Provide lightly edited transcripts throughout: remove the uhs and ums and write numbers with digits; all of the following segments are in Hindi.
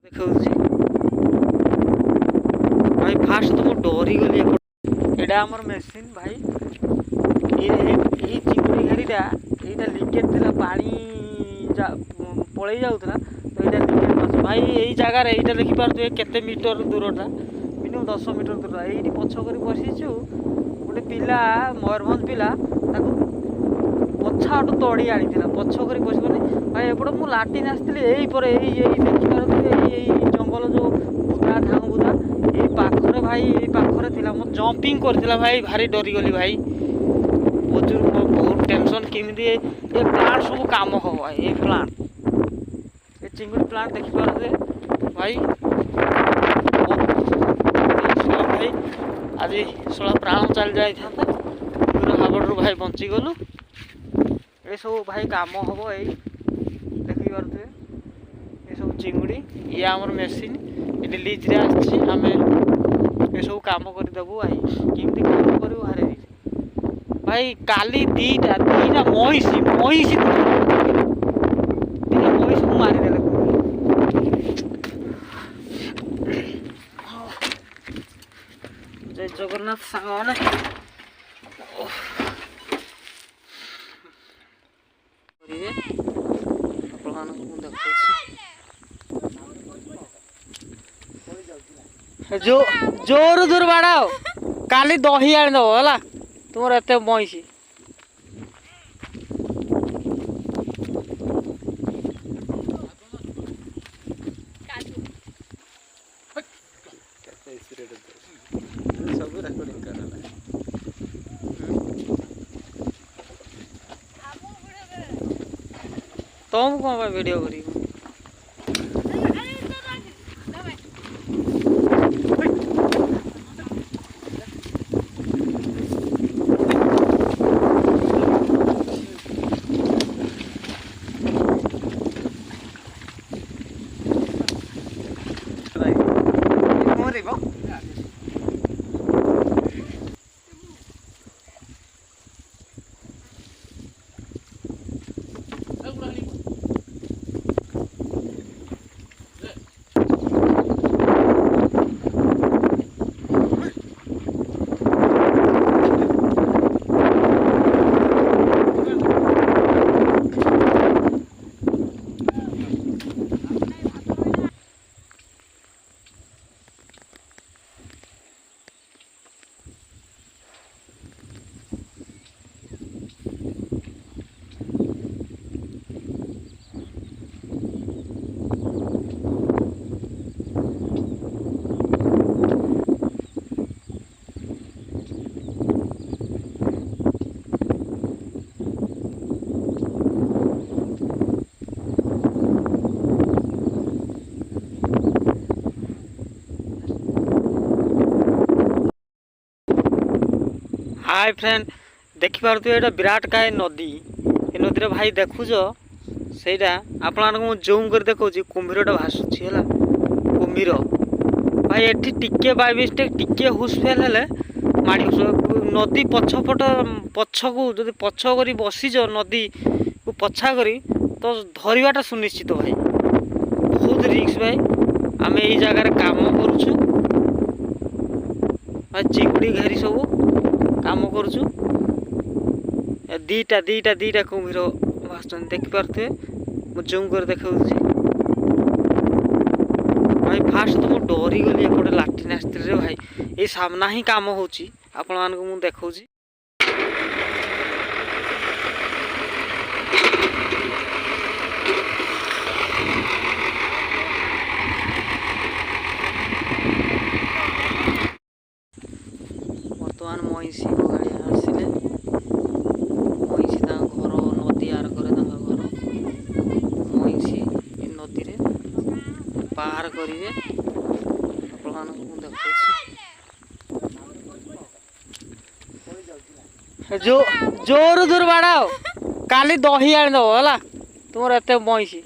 देखा भाई फास्ट तो डरी गली एटा आमर मेसीन भाई ये चिंगुड़ी घारीटा यहाँ लिकेज थी पानी पलि जाऊला तो यहाँ लिकेज भाई यही जगार यहाँ देखिपे केते मीटर दूरटा मिनिमम 10 मीटर दूर ये पछक बसीचु गोटे पिला मयूरभंज पिला पछाटू तड़ी आनी पछक बस भाई एपटे मुझे लाट्रिन आसती यही देखिपार जंगल जो बुदा ढांग बुदा ये पाखरे भाई ये पाखरे थिला मो जंपिंग करथिला भाई भारी डरी गली भाई बजुर बहुत टेंशन केमिति ये प्लांट सब काम हो ये प्लांट ये चिंगुड़ी प्लांट देखिपारे भाई भाई आज शला प्राण चल जाई था हाबड़ भाई बंची गलु ये सब भाई काम हम यही देखिपे ये सब चिंगुड़ी ये आमर मेसीन ये लिज्रे आम ये सब कम करदेबू भाई केमती कम करूँ भारे भाई काली दीटा महिषी महिषी महिषी को मारिदेले जय जगन्नाथ सांग मैंने जो जोर जोर बाड़ाओ काली दही आनीदब है तुम एत महिषी तुम कौन वीडियो करी हाय फ्रेंड देखिपार ये विराट काय नदी ये नदी रे भाई देखुज सेटा आपन जूम कर देखा कुम्भीरटा भासुची है कुम्भीर भाई एठी टिके बाय मिस्टेक टिके हुसफेल हेले माड़ी नदी पछपट पछकू जब पछ कर बसीज नदी को पछा करी तो धरवाटा सुनिश्चित भाई बहुत रिक्स भाई आम यही जगार काम करुचु भाई चिंगुड़ी घारी सब काम करुचु दीटा दीटा दीटा कुम्भीर भास देखिपे मुझे जूम कर देखा भाई फास्ट तो मुझे डरी गली एपटे लाट्रिन आसती भाई ये सामना ही काम होची आपण मानक मु देखौची बर्तमान महिषी गाड़ी आसिले महिषी घर नदी आर करे घर महिषी नदी रे पार करेंगे आपण देखौची जो जोर जोर बाड़ाओ काली दही आनीदब है तुम एत महिषी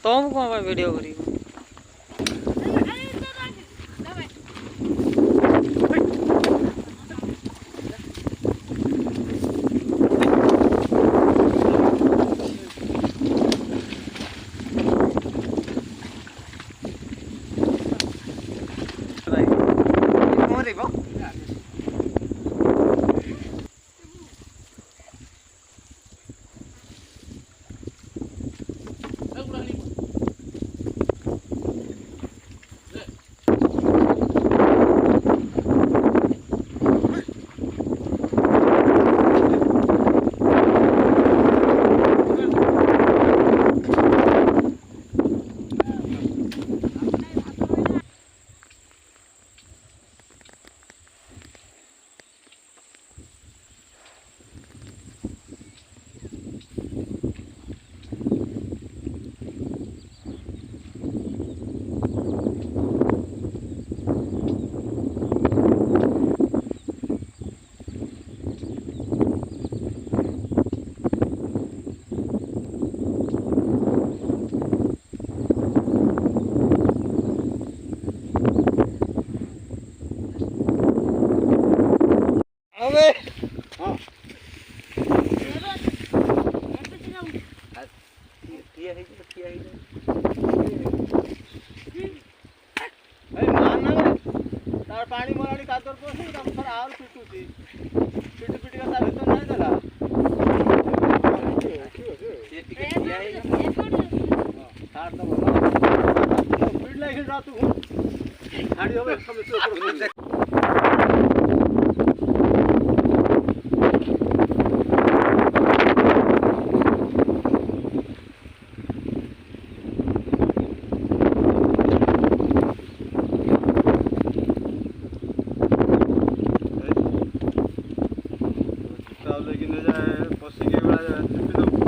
तुम कौन वीडियो करी अबे हां ठिया है ठिया है ए मान ना तार पानी मोराडी कातर पोसी तम पर आर पिटुची पिटी का तार तो नाही देला ये टिके ठिया है तार तो बोला पिट लागे जा तू गाड़ी होवे सब लेकिन जाए पसी के बड़ा जाए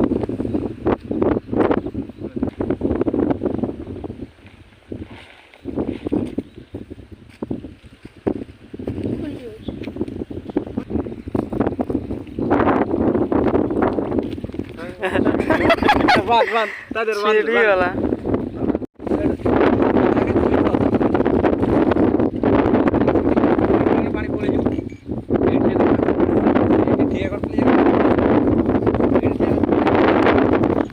बात तादर सीढ़ी वाला